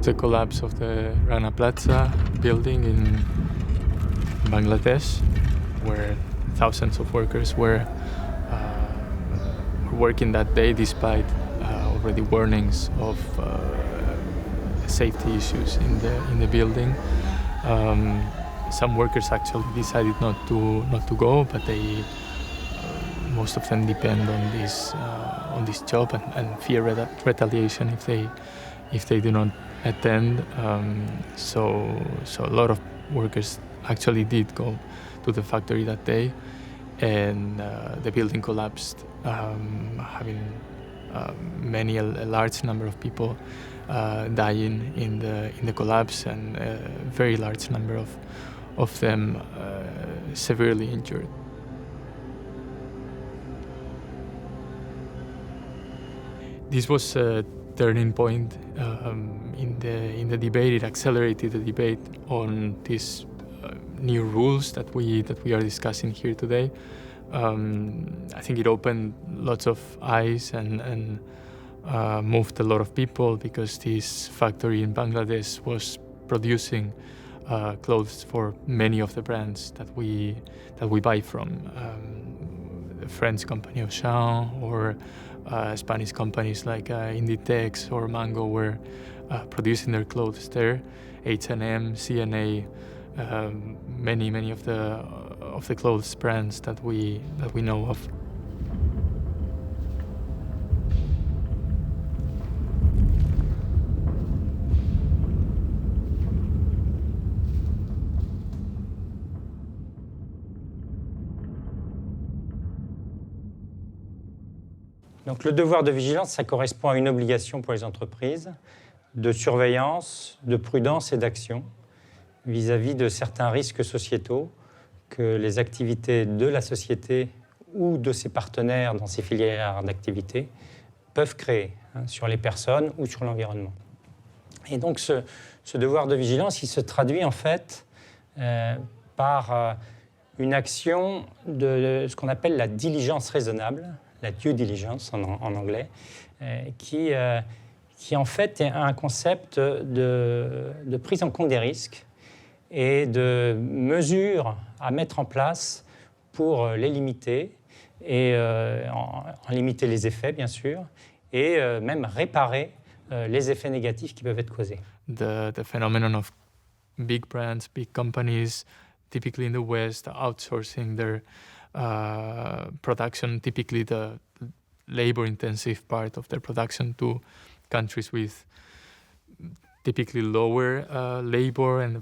The collapse of the Rana Plaza building in Bangladesh, where thousands of workers were working that day despite already warnings of safety issues in the building. Some workers actually decided not to go, but they most of them depend on this job and fear retaliation if they do not attend. So a lot of workers actually did go to the factory that day, and the building collapsed, having a large number of people dying in the collapse, and a very large number of them severely injured. This was a turning point in the debate. It accelerated the debate on these new rules that we are discussing here today. I think it opened lots of eyes and moved a lot of people, because this factory in Bangladesh was producing clothes for many of the brands that we buy from. The French company of Auchan, or Spanish companies like Inditex or Mango were producing their clothes there. H&M, C&A, many of the clothes brands that we know of. Donc le devoir de vigilance, ça correspond à une obligation pour les entreprises de surveillance, de prudence et d'action vis-à-vis de certains risques sociétaux que les activités de la société ou de ses partenaires dans ses filières d'activité peuvent créer sur les personnes ou sur l'environnement. Et donc ce devoir de vigilance, il se traduit en fait par une action de ce qu'on appelle la diligence raisonnable, la due diligence en anglais, qui en fait est un concept de prise en compte des risques et de mesures à mettre en place pour les limiter, et en limiter les effets, bien sûr, et même réparer les effets négatifs qui peuvent être causés. The phenomenon of big brands, big companies, typically in the West, outsourcing their production, typically the labor-intensive part of their production, to countries with typically lower labor and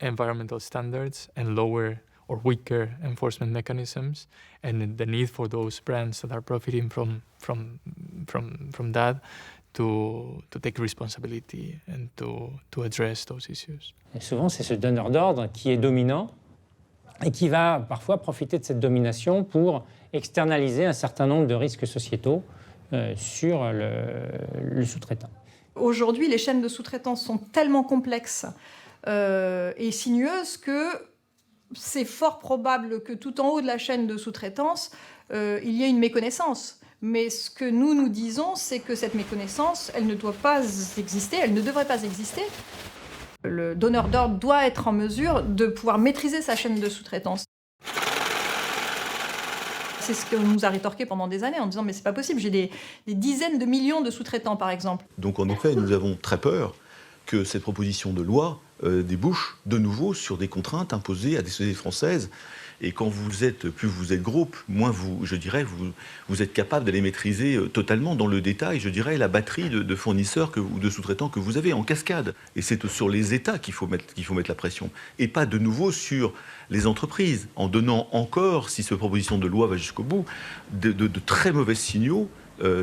environmental standards and lower or weaker enforcement mechanisms, and the need for those brands that are profiting from that to take responsibility and to address those issues. Et souvent, c'est ce donneur d'ordre qui est dominant et qui va parfois profiter de cette domination pour externaliser un certain nombre de risques sociétaux sur le sous-traitant. Aujourd'hui, les chaînes de sous-traitance sont tellement complexes et sinueuses que c'est fort probable que tout en haut de la chaîne de sous-traitance, il y ait une méconnaissance. Mais ce que nous disons, c'est que cette méconnaissance, elle ne doit pas exister, elle ne devrait pas exister. Le donneur d'ordre doit être en mesure de pouvoir maîtriser sa chaîne de sous-traitance. C'est ce qu'on nous a rétorqué pendant des années en disant « mais c'est pas possible, j'ai des dizaines de millions de sous-traitants par exemple ». Donc en effet, nous avons très peur que cette proposition de loi débouche de nouveau sur des contraintes imposées à des sociétés françaises. Et quand plus vous êtes gros, moins vous êtes capable de les maîtriser totalement dans le détail, je dirais, la batterie de fournisseurs ou de sous-traitants que vous avez en cascade. Et c'est sur les États qu'il faut mettre la pression, et pas de nouveau sur les entreprises, en donnant encore, si cette proposition de loi va jusqu'au bout, de très mauvais signaux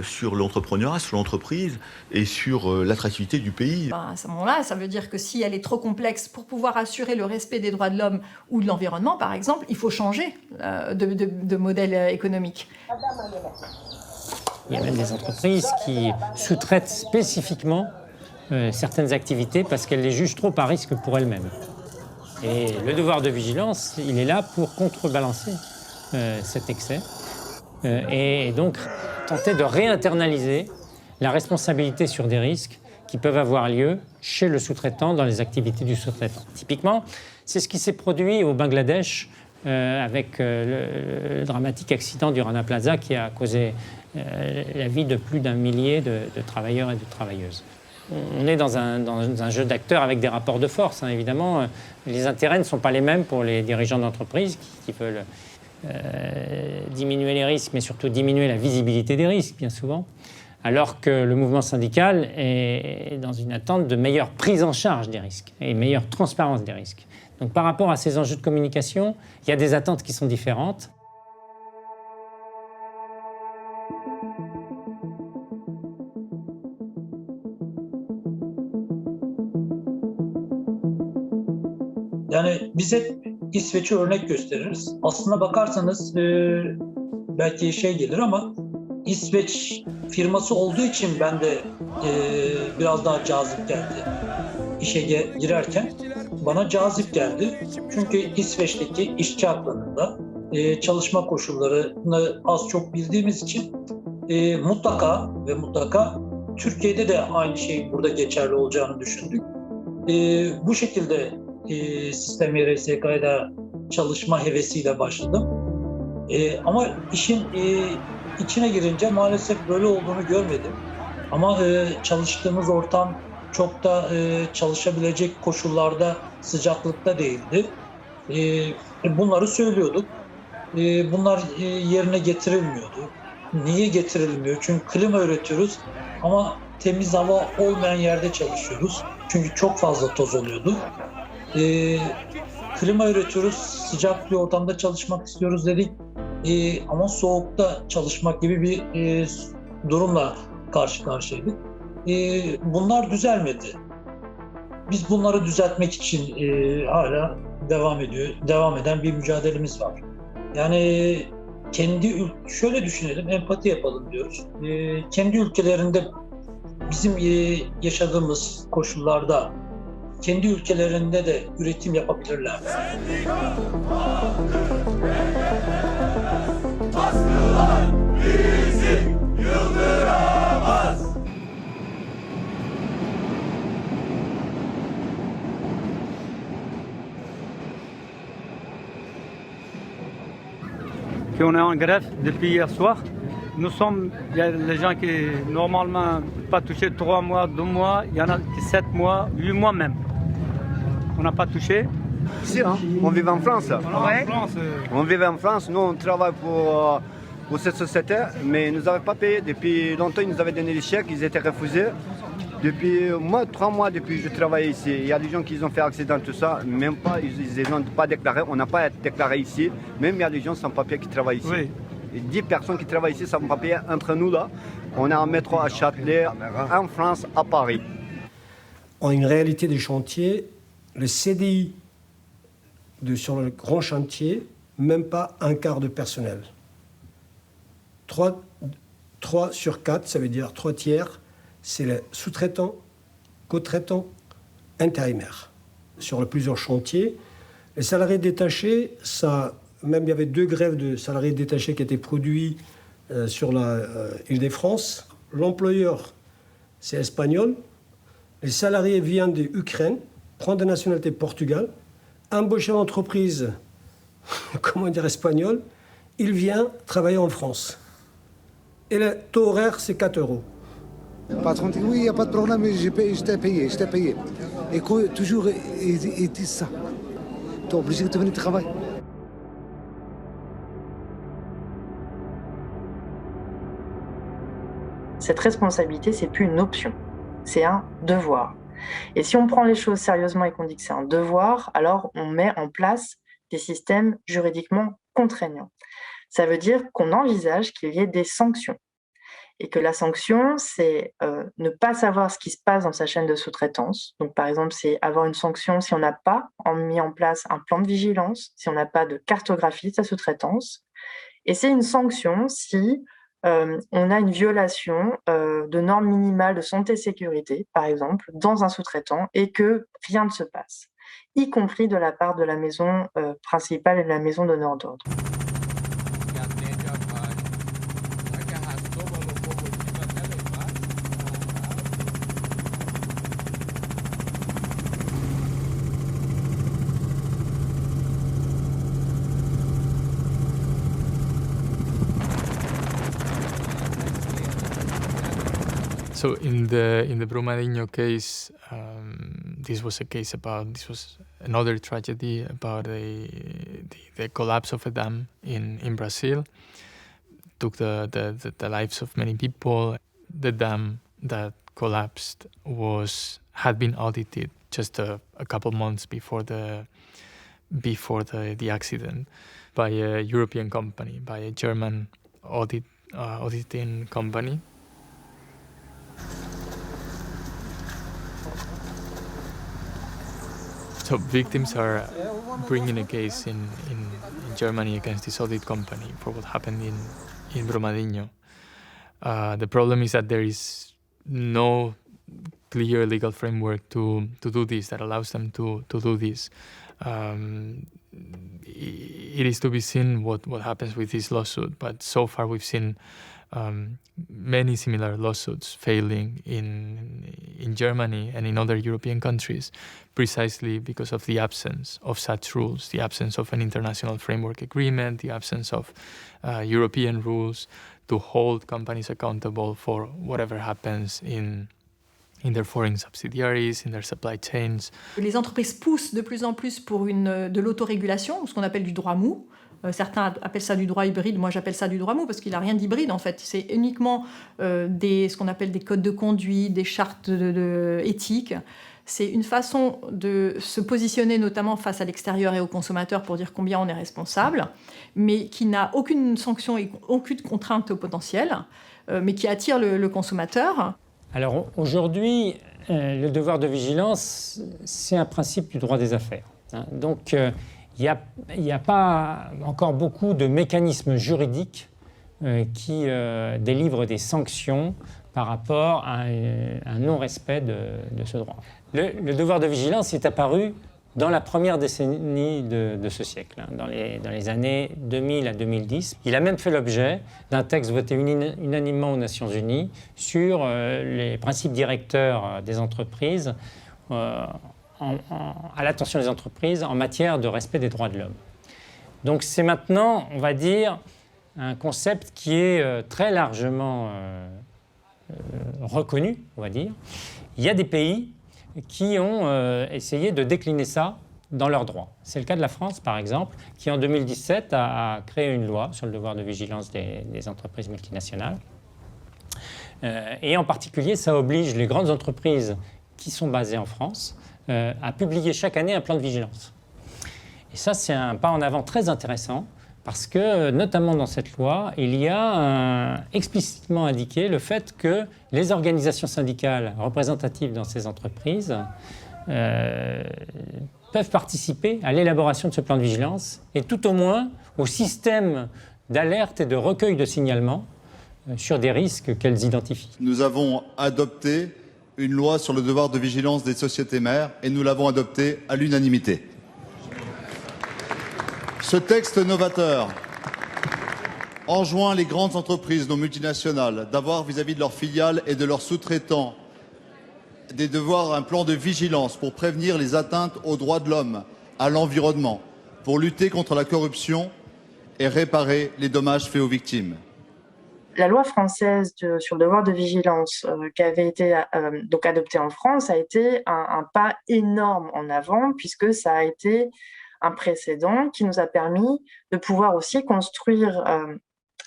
sur l'entrepreneuriat, sur l'entreprise et sur l'attractivité du pays. À ce moment-là, ça veut dire que si elle est trop complexe pour pouvoir assurer le respect des droits de l'homme ou de l'environnement, par exemple, il faut changer de modèle économique. Il y a même des entreprises qui sous-traitent spécifiquement certaines activités parce qu'elles les jugent trop à risque pour elles-mêmes. Et le devoir de vigilance, il est là pour contrebalancer cet excès et donc tenter de réinternaliser la responsabilité sur des risques qui peuvent avoir lieu chez le sous-traitant dans les activités du sous-traitant. Typiquement, c'est ce qui s'est produit au Bangladesh avec le dramatique accident du Rana Plaza qui a causé la vie de plus d'1 millier de travailleurs et de travailleuses. On est dans un jeu d'acteurs avec des rapports de force, hein, évidemment. Les intérêts ne sont pas les mêmes pour les dirigeants d'entreprise qui veulent diminuer les risques, mais surtout diminuer la visibilité des risques, bien souvent, alors que le mouvement syndical est dans une attente de meilleure prise en charge des risques et meilleure transparence des risques. Donc par rapport à ces enjeux de communication, il y a des attentes qui sont différentes. Yani biz hep İsveç'i örnek gösteririz. Aslına bakarsanız belki şey gelir ama İsveç firması olduğu için ben de biraz daha cazip geldi. İşe girerken bana cazip geldi. Çünkü İsveç'teki işçi haklarında çalışma koşullarını az çok bildiğimiz için mutlaka Türkiye'de de aynı şey burada geçerli olacağını düşündük. Bu şekilde sistem YRSK'da çalışma hevesiyle başladım. Ama işin içine girince maalesef böyle olduğunu görmedim. Ama çalıştığımız ortam çok da çalışabilecek koşullarda, sıcaklıkta değildi. Bunları söylüyorduk. Bunlar yerine getirilmiyordu. Niye getirilmiyor? Çünkü klima üretiyoruz ama temiz hava olmayan yerde çalışıyoruz. Çünkü çok fazla toz oluyordu. Klima üretiyoruz, sıcak bir ortamda çalışmak istiyoruz dedik. Ama soğukta çalışmak gibi bir durumla karşı karşıyaydık. Bunlar düzelmedi. Biz bunları düzeltmek için hala devam eden bir mücadelemiz var. Yani şöyle düşünelim, empati yapalım diyoruz. Kendi ülkelerinde bizim yaşadığımız koşullarda kendi ülkelerinde de üretim yapabilirler. Aslılar bizi yıldıramaz. On est en grève depuis hier soir. Il y a les gens qui normalement pas touché 3 mois, 2 mois, il y en a qui 7 mois, 8 mois même. On n'a pas touché. Si, hein, on vit en France. Ouais. On vit en France, nous on travaille pour cette société, mais ils ne nous avaient pas payé. Depuis longtemps, ils nous avaient donné des chèques, ils étaient refusés. Depuis 3 mois depuis que je travaille ici, il y a des gens qui ont fait accident, tout ça, même pas, ils n'ont pas déclaré, on n'a pas été déclaré ici, même il y a des gens sans papier qui travaillent ici. Oui. 10 personnes qui travaillent ici sans papier, entre nous là, on a un métro à Châtelet, en France, à Paris. En une réalité des chantiers, le CDI sur le grand chantier, même pas un quart de personnel. 3 sur 4, ça veut dire 3 tiers, c'est les sous-traitants, co-traitants, intérimaires. Sur plusieurs chantiers, les salariés détachés, même il y avait 2 grèves de salariés détachés qui étaient produits sur l'Île-de-France. L'employeur, c'est espagnol. Les salariés viennent d'Ukraine, prennent de nationalité Portugal, embauchent l'entreprise, comment dire, espagnole, il vient travailler en France. Et le taux horaire, c'est 4 €. Le patron dit oui, il n'y a pas de problème, je t'ai payé. Et toujours, il dit ça. Tu es obligé de venir travailler. Cette responsabilité, c'est plus une option, c'est un devoir. Et si on prend les choses sérieusement et qu'on dit que c'est un devoir, alors on met en place des systèmes juridiquement contraignants. Ça veut dire qu'on envisage qu'il y ait des sanctions. Et que la sanction, c'est ne pas savoir ce qui se passe dans sa chaîne de sous-traitance. Donc, par exemple, c'est avoir une sanction si on n'a pas mis en place un plan de vigilance, si on n'a pas de cartographie de sa sous-traitance. Et c'est une sanction si on a une violation de normes minimales de santé et sécurité, par exemple, dans un sous-traitant, et que rien ne se passe, y compris de la part de la maison principale et de la maison donneur d'ordre. So in the Brumadinho case, this was another tragedy about the collapse of a dam in Brazil. Took the lives of many people. The dam that collapsed had been audited just a couple months before the accident by a European company, by a German auditing company. So victims are bringing a case in Germany against this audit company for what happened in Brumadinho. The problem is that there is no clear legal framework to do this that allows them to do this. It is to be seen what happens with this lawsuit, but so far we've seen many similar lawsuits failing in Germany and in other European countries, precisely because of the absence of such rules, the absence of an international framework agreement, the absence of European rules to hold companies accountable for whatever happens in their foreign subsidiaries, in their supply chains. Les entreprises poussent de plus en plus pour de l'autorégulation, ce qu'on appelle du droit mou. Certains appellent ça du droit hybride, moi j'appelle ça du droit mou parce qu'il n'a rien d'hybride en fait. C'est uniquement ce qu'on appelle des codes de conduite, des chartes éthiques. C'est une façon de se positionner notamment face à l'extérieur et aux consommateurs pour dire combien on est responsable, mais qui n'a aucune sanction et aucune contrainte au potentiel, mais qui attire le consommateur. Alors aujourd'hui, le devoir de vigilance, c'est un principe du droit des affaires. Donc il n'y a pas encore beaucoup de mécanismes juridiques qui délivrent des sanctions par rapport à un non-respect de ce droit. Le devoir de vigilance est apparu dans la première décennie de ce siècle, dans les années 2000 à 2010. Il a même fait l'objet d'un texte voté unanimement aux Nations Unies sur les principes directeurs des entreprises à l'attention des entreprises en matière de respect des droits de l'homme. Donc c'est maintenant, on va dire, un concept qui est très largement reconnu, on va dire. Il y a des pays qui ont essayé de décliner ça dans leurs droits. C'est le cas de la France, par exemple, qui en 2017 a créé une loi sur le devoir de vigilance des entreprises multinationales. Et en particulier, ça oblige les grandes entreprises qui sont basées en France à publier chaque année un plan de vigilance. Et ça, c'est un pas en avant très intéressant parce que, notamment dans cette loi, il y a explicitement indiqué le fait que les organisations syndicales représentatives dans ces entreprises peuvent participer à l'élaboration de ce plan de vigilance et tout au moins au système d'alerte et de recueil de signalement sur des risques qu'elles identifient. Nous avons adopté une loi sur le devoir de vigilance des sociétés mères et nous l'avons adoptée à l'unanimité. Ce texte novateur enjoint les grandes entreprises, nos multinationales, d'avoir vis-à-vis de leurs filiales et de leurs sous-traitants des devoirs, un plan de vigilance pour prévenir les atteintes aux droits de l'homme, à l'environnement, pour lutter contre la corruption et réparer les dommages faits aux victimes. La loi française sur le devoir de vigilance qui avait été donc adoptée en France a été un pas énorme en avant puisque ça a été un précédent qui nous a permis de pouvoir aussi construire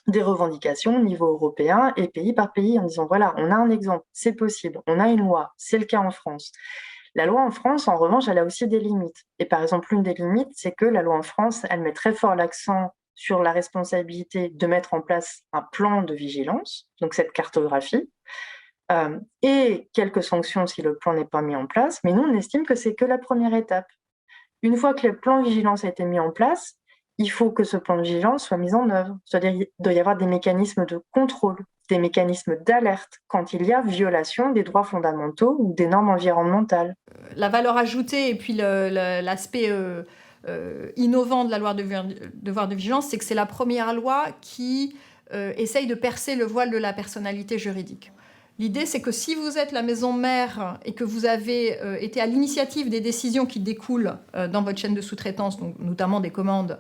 des revendications au niveau européen et pays par pays en disant voilà, on a un exemple, c'est possible, on a une loi, c'est le cas en France. La loi en France, en revanche, elle a aussi des limites. Et par exemple, l'une des limites, c'est que la loi en France, elle met très fort l'accent sur la responsabilité de mettre en place un plan de vigilance, donc cette cartographie, et quelques sanctions si le plan n'est pas mis en place. Mais nous, on estime que c'est que la première étape. Une fois que le plan de vigilance a été mis en place, il faut que ce plan de vigilance soit mis en œuvre. C'est-à-dire qu'il doit y avoir des mécanismes de contrôle, des mécanismes d'alerte quand il y a violation des droits fondamentaux ou des normes environnementales. La valeur ajoutée et puis l'aspect innovant de la loi de devoir de vigilance, c'est que c'est la première loi qui essaye de percer le voile de la personnalité juridique. L'idée, c'est que si vous êtes la maison mère et que vous avez été à l'initiative des décisions qui découlent dans votre chaîne de sous-traitance, donc notamment des commandes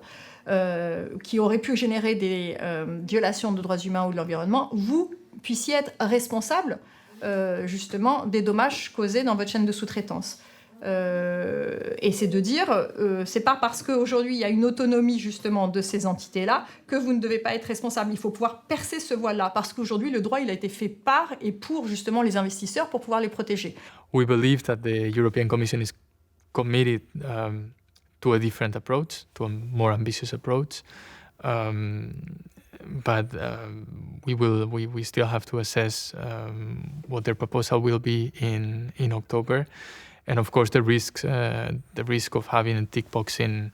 qui auraient pu générer des violations de droits humains ou de l'environnement, vous puissiez être responsable justement des dommages causés dans votre chaîne de sous-traitance. Et c'est de dire, c'est pas parce qu'aujourd'hui il y a une autonomie justement de ces entités-là que vous ne devez pas être responsable. Il faut pouvoir percer ce voile-là, parce qu'aujourd'hui le droit il a été fait par et pour justement les investisseurs pour pouvoir les protéger. We believe that the European Commission is committed to a different approach, to a more ambitious approach. But we still have to assess what their proposal will be in October. And of course, the risk of having a tick boxing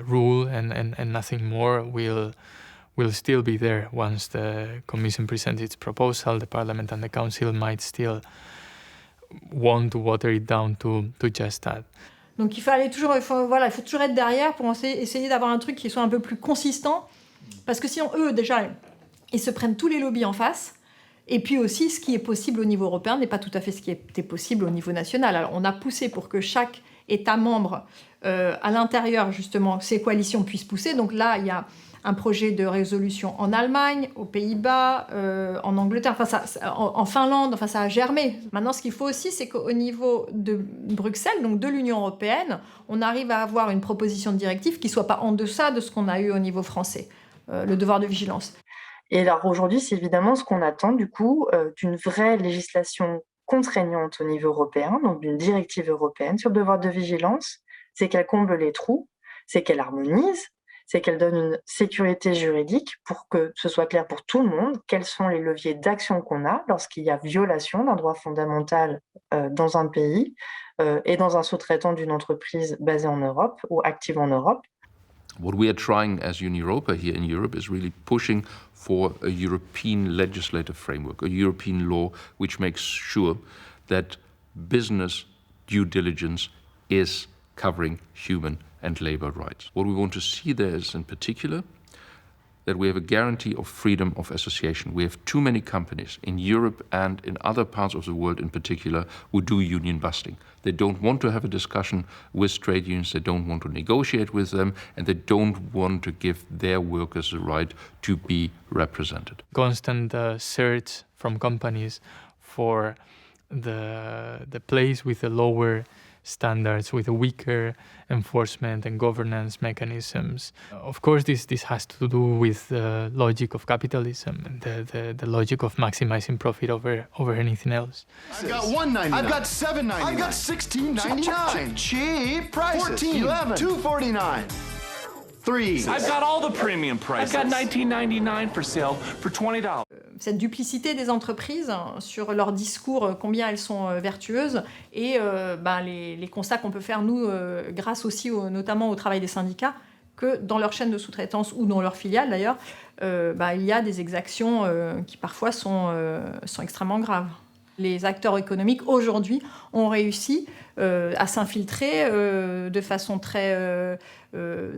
rule and nothing more will still be there once the Commission presents its proposal. The Parliament and the Council might still want to water it down to just that. Donc il faut toujours être derrière pour essayer d'avoir un truc qui soit un peu plus consistant, parce que sinon eux déjà ils se prennent tous les lobbies en face. Et puis aussi, ce qui est possible au niveau européen n'est pas tout à fait ce qui était possible au niveau national. Alors, on a poussé pour que chaque État membre, à l'intérieur, justement, ces coalitions puissent pousser. Donc là, il y a un projet de résolution en Allemagne, aux Pays-Bas, en Angleterre, en Finlande, ça a germé. Maintenant, ce qu'il faut aussi, c'est qu'au niveau de Bruxelles, donc de l'Union européenne, on arrive à avoir une proposition de directive qui ne soit pas en deçà de ce qu'on a eu au niveau français, le devoir de vigilance. Et alors aujourd'hui, c'est évidemment ce qu'on attend du coup d'une vraie législation contraignante au niveau européen, donc d'une directive européenne sur le devoir de vigilance, c'est qu'elle comble les trous, c'est qu'elle harmonise, c'est qu'elle donne une sécurité juridique pour que ce soit clair pour tout le monde quels sont les leviers d'action qu'on a lorsqu'il y a violation d'un droit fondamental dans un pays et dans un sous-traitant d'une entreprise basée en Europe ou active en Europe. What we are trying as Europa here in Europe is really pushing for a European legislative framework, a European law which makes sure that business due diligence is covering human and labor rights. What we want to see there is in particular that we have a guarantee of freedom of association. We have too many companies in Europe and in other parts of the world in particular who do union busting. They don't want to have a discussion with trade unions, they don't want to negotiate with them, and they don't want to give their workers the right to be represented. Constant search from companies for the place with the lower standards, with a weaker enforcement and governance mechanisms. Of course, this has to do with the logic of capitalism and the logic of maximizing profit over anything else. I've got $1.99. I've got $7.99. I've got $16.99. Cheap prices. $14. $11. $2.49. I've got all the premium prices. I've got $19.99 for sale for $20. Cette duplicité des entreprises sur leur discours, combien elles sont vertueuses, et les constats qu'on peut faire, nous, grâce aussi notamment au travail des syndicats, que dans leur chaîne de sous-traitance ou dans leur filiale d'ailleurs, il y a des exactions qui parfois sont extrêmement graves. Les acteurs économiques aujourd'hui ont réussi à s'infiltrer de façon très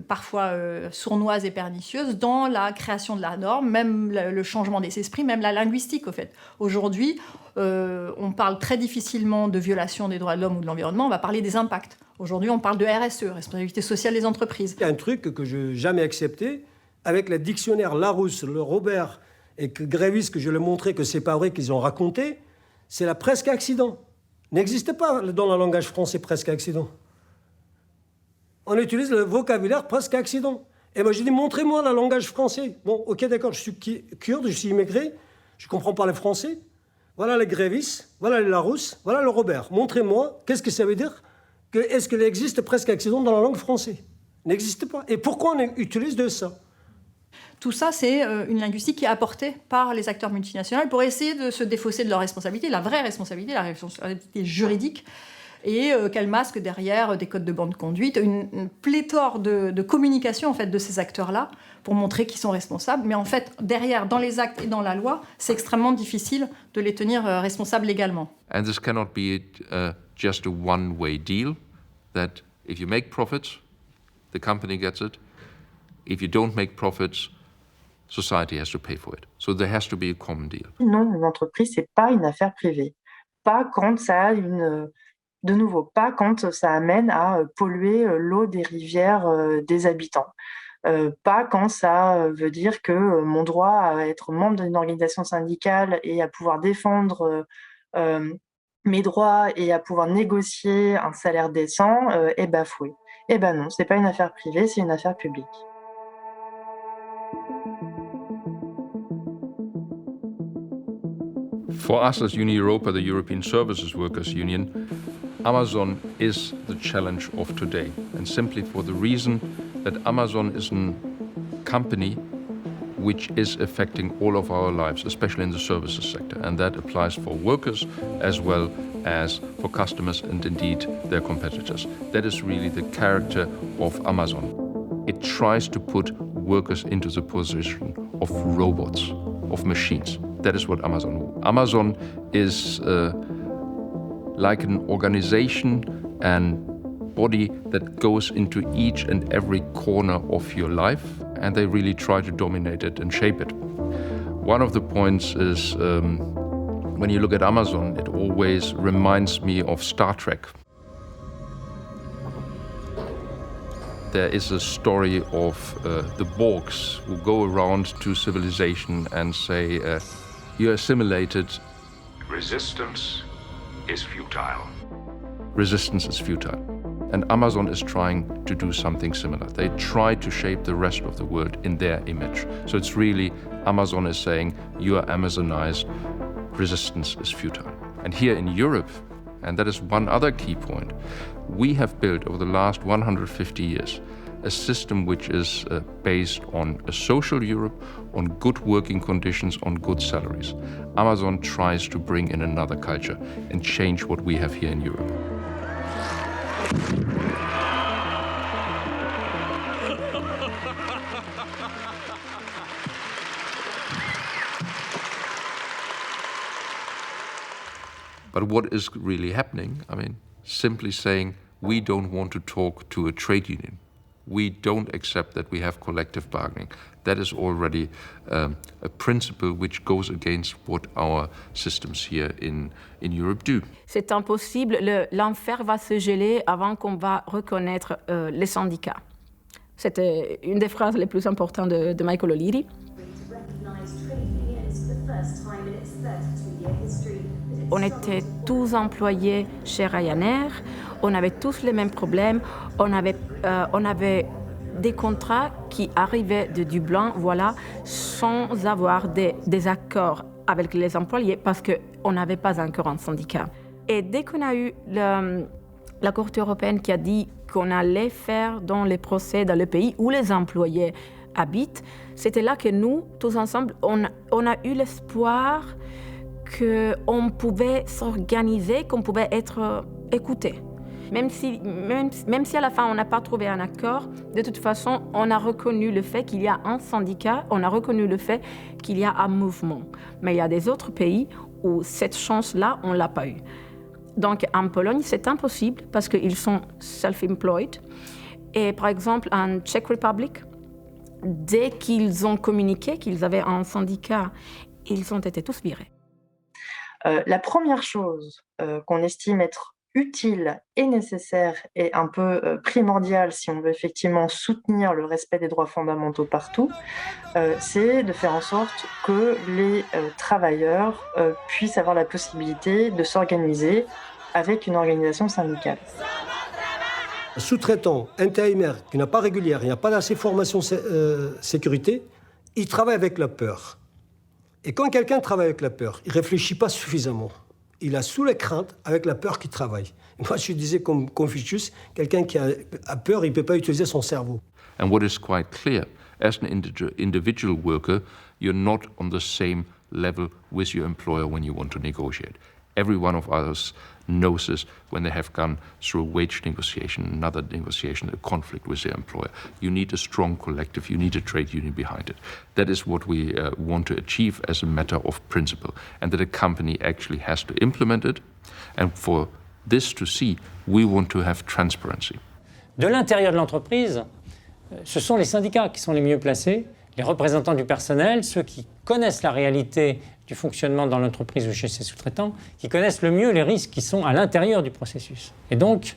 parfois sournoise et pernicieuse dans la création de la norme, même le changement des esprits, même la linguistique au fait. Aujourd'hui, on parle très difficilement de violation des droits de l'homme ou de l'environnement, on va parler des impacts. Aujourd'hui, on parle de RSE, responsabilité sociale des entreprises. Il y a un truc que je n'ai jamais accepté, avec le dictionnaire Larousse, le Robert et que Grévis, que je l'ai montré que c'est pas vrai qu'ils ont raconté, c'est la presque accident. N'existe pas dans le langage français presque accident. On utilise le vocabulaire presque accident. Et moi, j'ai dit, montrez-moi le langage français. Bon, ok, d'accord, je suis kurde, je suis immigré, je ne comprends pas le français. Voilà les Grévis, voilà les Larousse, voilà le Robert. Montrez-moi, qu'est-ce que ça veut dire est-ce qu'il existe presque accident dans la langue française? N'existe pas. Et pourquoi on utilise de ça? Tout ça, c'est une linguistique qui est apportée par les acteurs multinationaux pour essayer de se défausser de leur responsabilité, la vraie responsabilité, la responsabilité juridique, et qu'elle masque derrière des codes de bonne conduite, une pléthore de communication en fait, de ces acteurs-là pour montrer qu'ils sont responsables. Mais en fait, derrière, dans les actes et dans la loi, c'est extrêmement difficile de les tenir responsables légalement. And this cannot be just a one-way deal, that if you make profits, the company gets it. If you don't make profits, society has to pay for it. So there has to be a common deal. Non, une entreprise, c'est pas une affaire privée. Pas quand ça a de nouveau, pas quand ça amène à polluer l'eau des rivières des habitants. pas quand ça veut dire que mon droit à être membre d'une organisation syndicale et à pouvoir défendre mes droits et à pouvoir négocier un salaire décent est bafoué. Eh ben non, c'est pas une affaire privée, c'est une affaire publique. For us as Uni Europa, the European Services Workers Union, Amazon is the challenge of today. And simply for the reason that Amazon is a company which is affecting all of our lives, especially in the services sector. And that applies for workers as well as for customers and indeed their competitors. That is really the character of Amazon. It tries to put workers into the position of robots, of machines. That is what Amazon. Amazon is like an organization and body that goes into each and every corner of your life, and they really try to dominate it and shape it. One of the points is when you look at Amazon, it always reminds me of Star Trek. There is a story of the Borgs who go around to civilization and say, you're assimilated. Resistance is futile. Resistance is futile. And Amazon is trying to do something similar. They try to shape the rest of the world in their image. So it's really, Amazon is saying, you are Amazonized, resistance is futile. And here in Europe, and that is one other key point, we have built over the last 150 years a system which is based on a social Europe, on good working conditions, on good salaries. Amazon tries to bring in another culture and change what we have here in Europe. But what is really happening? I mean, simply saying, we don't want to talk to a trade union. We don't accept that we have collective bargaining. That is already a principle which goes against what our systems here in Europe do. C'est impossible, l'enfer va se geler avant qu'on va reconnaître les syndicats. C'était une des phrases les plus importantes de Michael O'Leary. On était tous employés chez Ryanair, on avait tous les mêmes problèmes, on avait des contrats qui arrivaient de Dublin, voilà, sans avoir des accords avec les employés parce qu'on n'avait pas encore un syndicat. Et dès qu'on a eu la Cour européenne qui a dit qu'on allait faire dans les procès dans le pays où les employés habitent, c'était là que nous, tous ensemble, on a eu l'espoir qu'on pouvait s'organiser, qu'on pouvait être écouté. Même si à la fin on n'a pas trouvé un accord, de toute façon on a reconnu le fait qu'il y a un syndicat, on a reconnu le fait qu'il y a un mouvement. Mais il y a des autres pays où cette chance-là, on ne l'a pas eue. Donc en Pologne, c'est impossible parce qu'ils sont self-employed. Et par exemple en Czech Republic, dès qu'ils ont communiqué qu'ils avaient un syndicat, ils ont été tous virés. La première chose qu'on estime être utile et nécessaire et un peu primordiale si on veut effectivement soutenir le respect des droits fondamentaux partout, c'est de faire en sorte que les travailleurs puissent avoir la possibilité de s'organiser avec une organisation syndicale. Sous-traitant, intérimaire, qui n'a pas régulière, il n'y a pas d'assez formation sécurité, il travaille avec la peur. Et quand quelqu'un travaille avec la peur, il ne réfléchit pas suffisamment. Il a sous les craintes avec la peur qu'il travaille. Moi, je disais comme Confucius, quelqu'un qui a peur, il ne peut pas utiliser son cerveau. And what is quite clear, as an individual worker, you're not on the same level with your employer when you want to negotiate. Every one of us knows this when they have gone through a wage negotiation, another negotiation, a conflict with their employer. You need a strong collective, you need a trade union behind it. That is what we want to achieve as a matter of principle, and that a company actually has to implement it. And for this to see, we want to have transparency. De l'intérieur de l'entreprise, ce sont les syndicats qui sont les mieux placés, les représentants du personnel, ceux qui connaissent la réalité du fonctionnement dans l'entreprise ou chez ses sous-traitants, qui connaissent le mieux les risques qui sont à l'intérieur du processus. Et donc,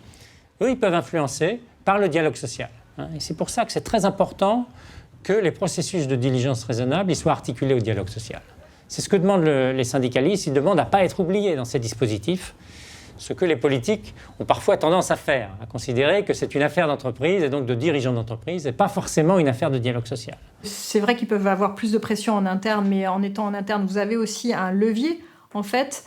eux, ils peuvent influencer par le dialogue social. Et c'est pour ça que c'est très important que les processus de diligence raisonnable ils soient articulés au dialogue social. C'est ce que demandent les syndicalistes. Ils demandent à ne pas être oubliés dans ces dispositifs, ce que les politiques ont parfois tendance à faire, à considérer que c'est une affaire d'entreprise et donc de dirigeants d'entreprise et pas forcément une affaire de dialogue social. C'est vrai qu'ils peuvent avoir plus de pression en interne, mais en étant en interne, vous avez aussi un levier, en fait,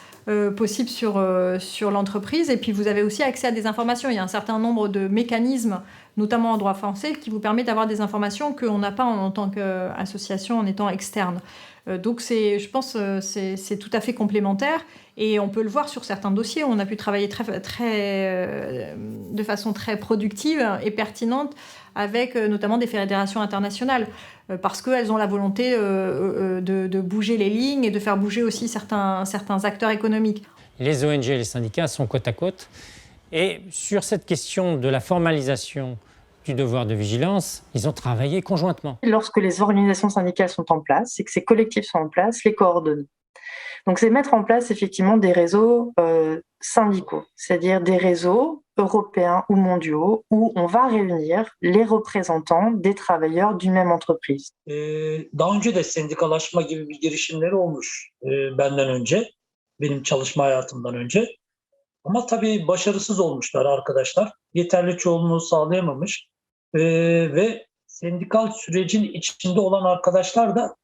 possible sur l'entreprise. Et puis, vous avez aussi accès à des informations. Il y a un certain nombre de mécanismes, notamment en droit français, qui vous permettent d'avoir des informations qu'on n'a pas en tant qu'association, en étant externe. Donc, je pense que c'est tout à fait complémentaire. Et on peut le voir sur certains dossiers. On a pu travailler de façon très productive et pertinente avec notamment des fédérations internationales, parce qu'elles ont la volonté de bouger les lignes et de faire bouger aussi certains acteurs économiques. Les ONG et les syndicats sont côte à côte. Et sur cette question de la formalisation du devoir de vigilance, ils ont travaillé conjointement. Lorsque les organisations syndicales sont en place, c'est que ces collectifs sont en place, les coordonner. Donc, c'est mettre en place effectivement des réseaux syndicaux, c'est-à-dire des réseaux européens ou mondiaux où on va réunir les représentants des travailleurs d'une même entreprise. Daha önce de sendikalaşma gibi bir girişimleri olmuş benden önce, benim çalışma hayatımdan önce. Ama tabii başarısız olmuşlar arkadaşlar. Yeterli çoğunluğu sağlayamamış ve sendikal sürecin içinde olan arkadaşlar da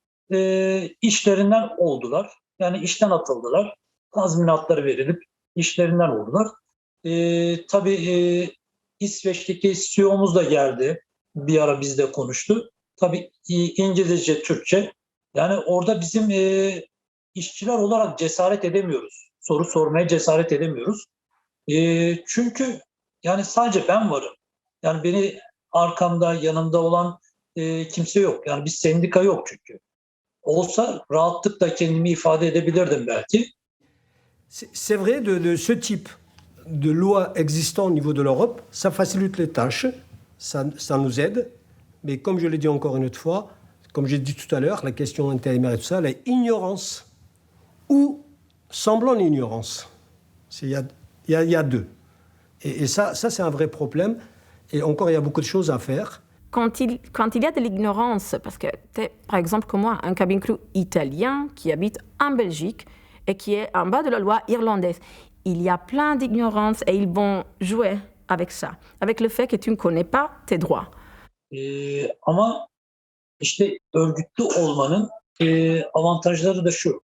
işlerinden oldular. Yani işten atıldılar, tazminatları verilip işlerinden oldular. Tabii İsveç'teki CEO'muz da geldi, bir ara bizle konuştu. Tabii İngilizce, Türkçe. Yani orada bizim işçiler olarak cesaret edemiyoruz. Soru sormaya cesaret edemiyoruz. Çünkü yani sadece ben varım. Yani beni arkamda, yanımda olan kimse yok. Yani bir sendika yok çünkü. Olsa rahatlıkla kendimi ifade edebilirdim belki. C'est vrai, de ce type de loi existant au niveau de l'Europe, ça facilite les tâches, ça nous aide. Mais comme je l'ai dit encore une autre fois, comme j'ai dit tout à l'heure, la question intérimaire et tout ça, la ignorance ou semblant d'ignorance. Il y a deux. Et ça c'est un vrai problème. Et encore, il y a beaucoup de choses à faire. Quand il y a de l'ignorance, parce que tu es, par exemple, comme moi, un cabine crew italien qui habite en Belgique et qui est en bas de la loi irlandaise, il y a plein d'ignorance et ils vont jouer avec ça, avec le fait que tu ne connais pas tes droits. Ama işte örgütlü olmanın avantajları da şu.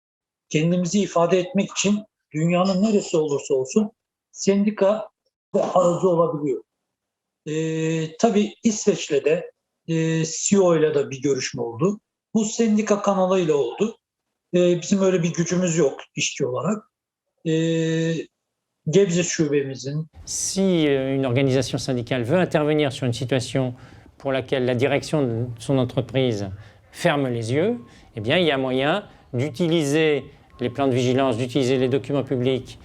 Kendimizi ifade etmek için dünyanın neresi olursa olsun sendika ve aracı olabiliyor. Tabii İsveç'le de CEO'yla da bir görüşme oldu. Bu sendika kanalıyla oldu. Bizim öyle bir gücümüz yok işçi olarak. Gebze şubemizin. Si une organisation syndicale veut intervenir sur une situation pour laquelle la direction de son entreprise ferme les yeux, eh bien il y a moyen d'utiliser les plans de vigilance, d'utiliser les documents publics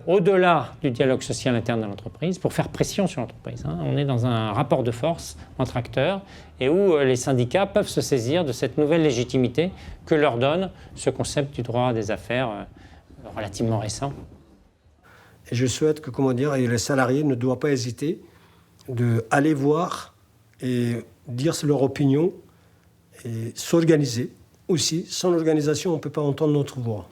au-delà du dialogue social interne de l'entreprise pour faire pression sur l'entreprise. On est dans un rapport de force entre acteurs et où les syndicats peuvent se saisir de cette nouvelle légitimité que leur donne ce concept du droit des affaires relativement récent. Et je souhaite que, les salariés ne doivent pas hésiter d'aller voir et dire leur opinion et s'organiser aussi. Sans l'organisation, on ne peut pas entendre notre voix.